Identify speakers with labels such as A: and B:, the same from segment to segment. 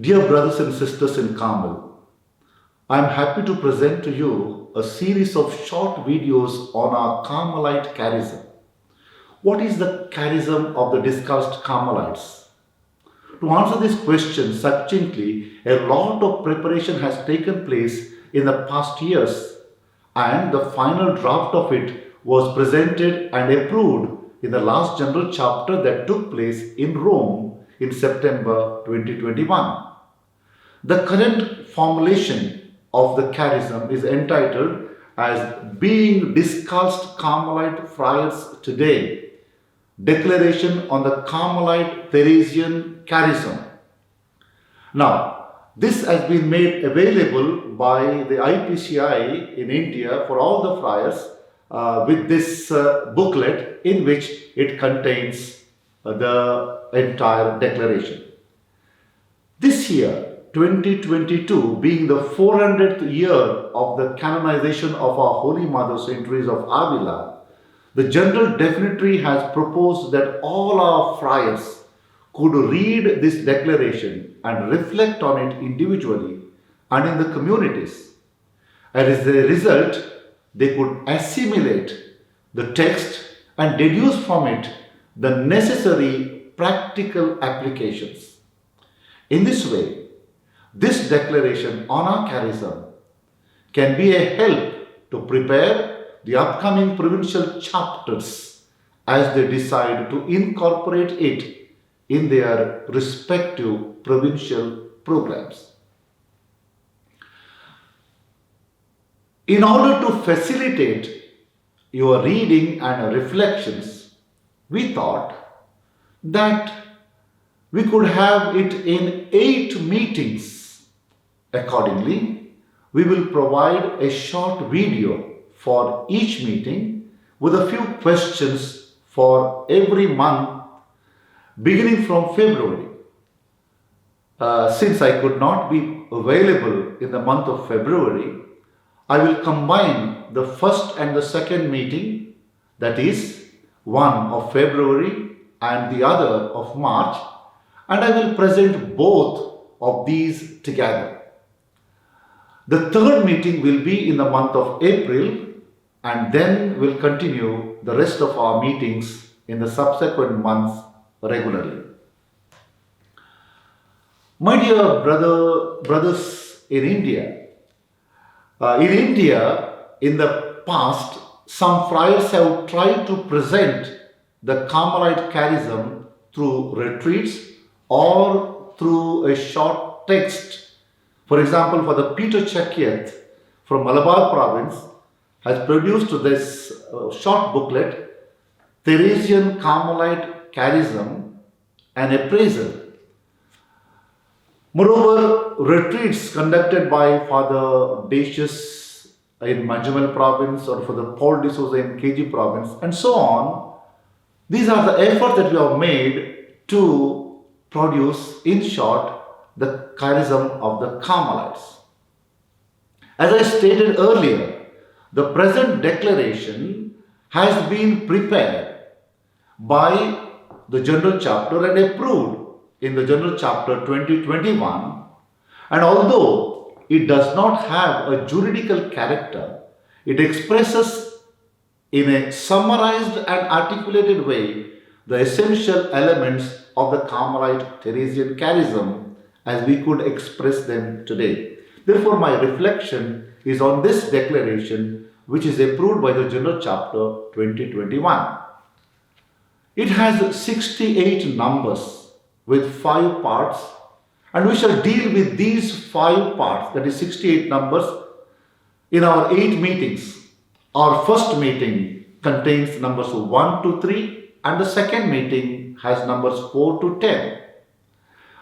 A: Dear brothers and sisters in Carmel, I am happy to present to you a series of short videos on our Carmelite charism. What is the charism of the discussed Carmelites? To answer this question succinctly, a lot of preparation has taken place in the past years, and the final draft of it was presented and approved in the last general chapter that took place in Rome in September 2021. The current formulation of the charism is entitled as Being Discussed Carmelite Friars Today, Declaration on the Carmelite Theresian Charism. Now, this has been made available by the IPCI in India for all the friars with this booklet in which it contains the entire declaration. This year, 2022, being the 400th year of the canonization of our Holy Mother Saint Teresa of Avila, the General Definitory has proposed that all our friars could read this declaration and reflect on it individually and in the communities. And as a result, they could assimilate the text and deduce from it the necessary practical applications. In this way, this declaration on our charism can be a help to prepare the upcoming provincial chapters as they decide to incorporate it in their respective provincial programs. In order to facilitate your reading and reflections, we thought that we could have it in 8 meetings. Accordingly, we will provide a short video for each meeting with a few questions for every month beginning from February. Since I could not be available in the month of February, I will combine the first and the second meeting, that is, one of February and the other of March, and I will present both of these together. The third meeting will be in the month of April, and then we'll continue the rest of our meetings in the subsequent months regularly. My dear brothers in India, in the past, some friars have tried to present the Carmelite charism through retreats or through a short text. For example, for the Peter Chakyat from Malabar province has produced this short booklet, Theresian Carmelite Charism, an appraisal. Moreover, retreats conducted by Father Dacius in Manjamal province or for the Paul de Souza in KG province and so on, these are the efforts that we have made to produce, in short, the charism of the Carmelites. As I stated earlier, the present declaration has been prepared by the General Chapter and approved in the General Chapter 2021, and although it does not have a juridical character, it expresses in a summarized and articulated way the essential elements of the Carmelite Theresian charism as we could express them today. Therefore, my reflection is on this declaration, which is approved by the General Chapter 2021. It has 68 numbers with 5 parts, and we shall deal with these 5 parts, that is 68 numbers, in our 8 meetings. Our first meeting contains numbers 1 to 3, and the second meeting has numbers 4 to 10.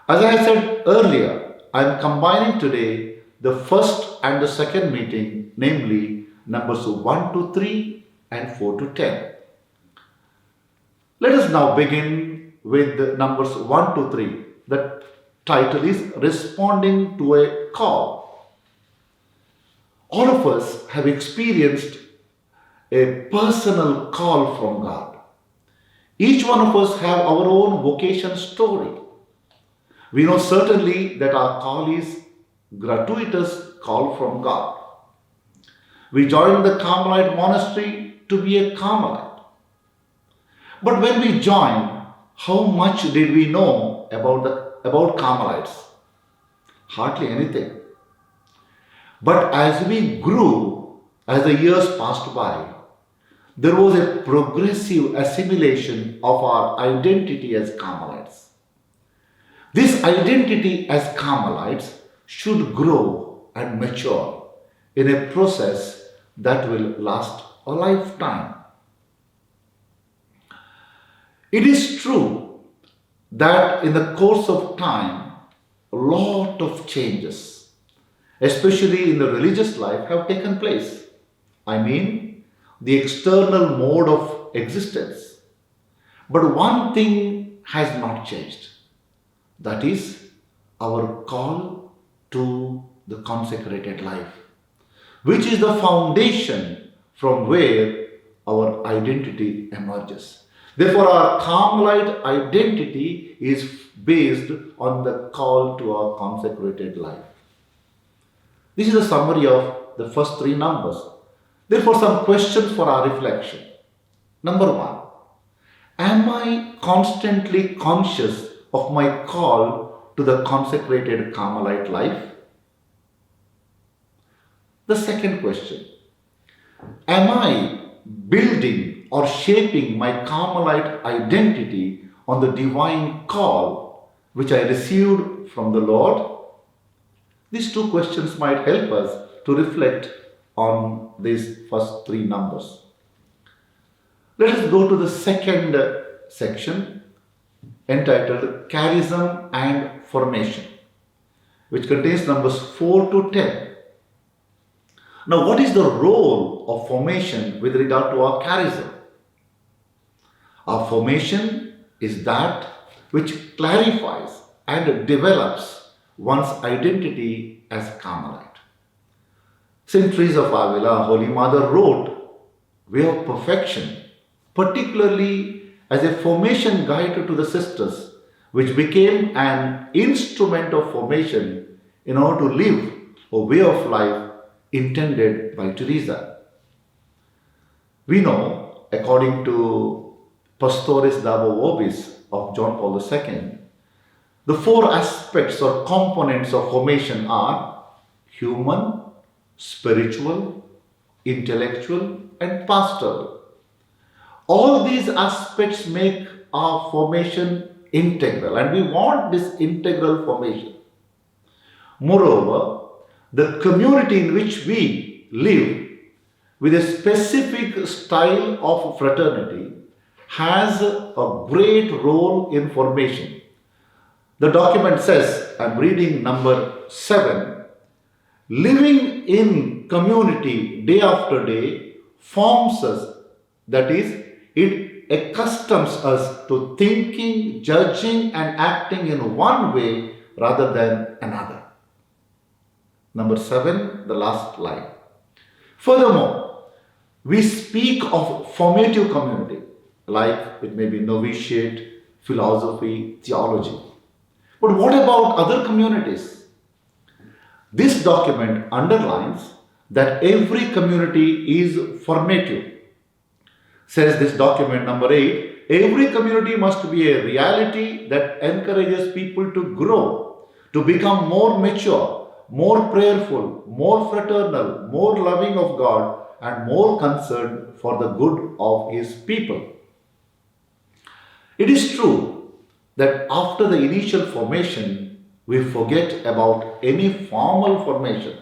A: As I said earlier, I am combining today the first and the second meeting, namely numbers 1 to 3 and 4 to 10. Let us now begin with the numbers 1 to 3. The title is Responding to a Call. All of us have experienced a personal call from God. Each one of us have our own vocation story. We know certainly that our call is gratuitous call from God. We joined the Carmelite monastery to be a Carmelite. But when we joined, how much did we know about Carmelites? Hardly anything. But as we grew, as the years passed by, there was a progressive assimilation of our identity as Carmelites. This identity as Carmelites should grow and mature in a process that will last a lifetime. It is true that in the course of time, a lot of changes, especially in the religious life, have taken place. I mean, the external mode of existence. But one thing has not changed. That is our call to the consecrated life, which is the foundation from where our identity emerges. Therefore, our Carmelite identity is based on the call to our consecrated life. This is a summary of the first three numbers. Therefore, some questions for our reflection. Number one, am I constantly conscious of my call to the consecrated Carmelite life? The second question, am I building or shaping my Carmelite identity on the divine call which I received from the Lord? These two questions might help us to reflect on these first three numbers. Let us go to the second section entitled Charism and Formation, which contains numbers 4 to 10. Now, what is the role of formation with regard to our charism? Our formation is that which clarifies and develops one's identity as Carmelite. St. Teresa of Avila, Holy Mother, wrote, Way of Perfection, particularly as a formation guide to the sisters, which became an instrument of formation in order to live a way of life intended by Teresa. We know, according to Pastores Dabo Vobis of John Paul II, the four aspects or components of formation are human, spiritual, intellectual, and pastoral. All these aspects make our formation integral, and we want this integral formation. Moreover, the community in which we live with a specific style of fraternity has a great role in formation. The document says, I'm reading number 7, living in community day after day forms us, that is, it accustoms us to thinking, judging, and acting in one way rather than another. Number 7, the last line. Furthermore, we speak of formative community, like it may be novitiate, philosophy, theology. But what about other communities? This document underlines that every community is formative. Says this document, number 8, every community must be a reality that encourages people to grow, to become more mature, more prayerful, more fraternal, more loving of God, and more concerned for the good of His people. It is true that after the initial formation, we forget about any formal formation,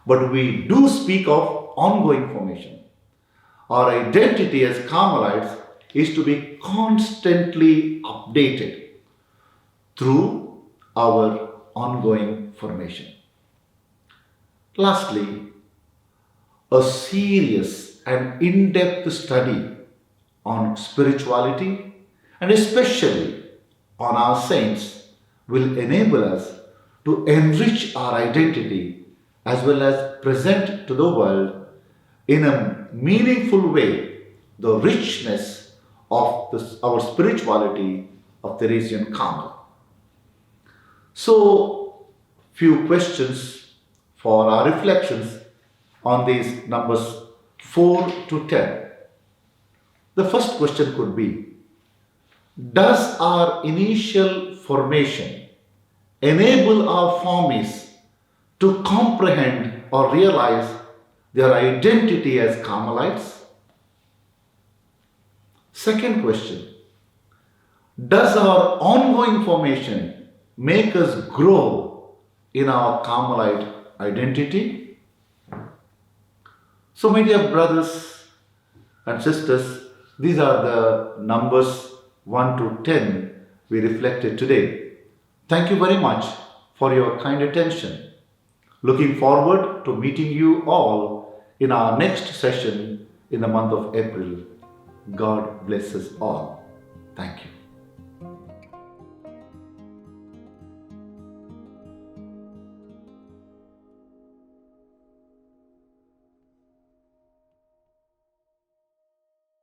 A: but we do speak of ongoing formation. Our identity as Carmelites is to be constantly updated through our ongoing formation. Lastly, a serious and in-depth study on spirituality and especially on our saints will enable us to enrich our identity as well as present to the world in a meaningful way the richness of our spirituality of Theresian Carmel. So, few questions for our reflections on these numbers 4 to 10. The first question could be, does our initial formation enable our formies to comprehend or realize their identity as Carmelites? Second question, does our ongoing formation make us grow in our Carmelite identity? So, my dear brothers and sisters, these are the numbers 1 to 10 we reflected today. Thank you very much for your kind attention. Looking forward to meeting you all in our next session in the month of April. God bless us all. Thank you.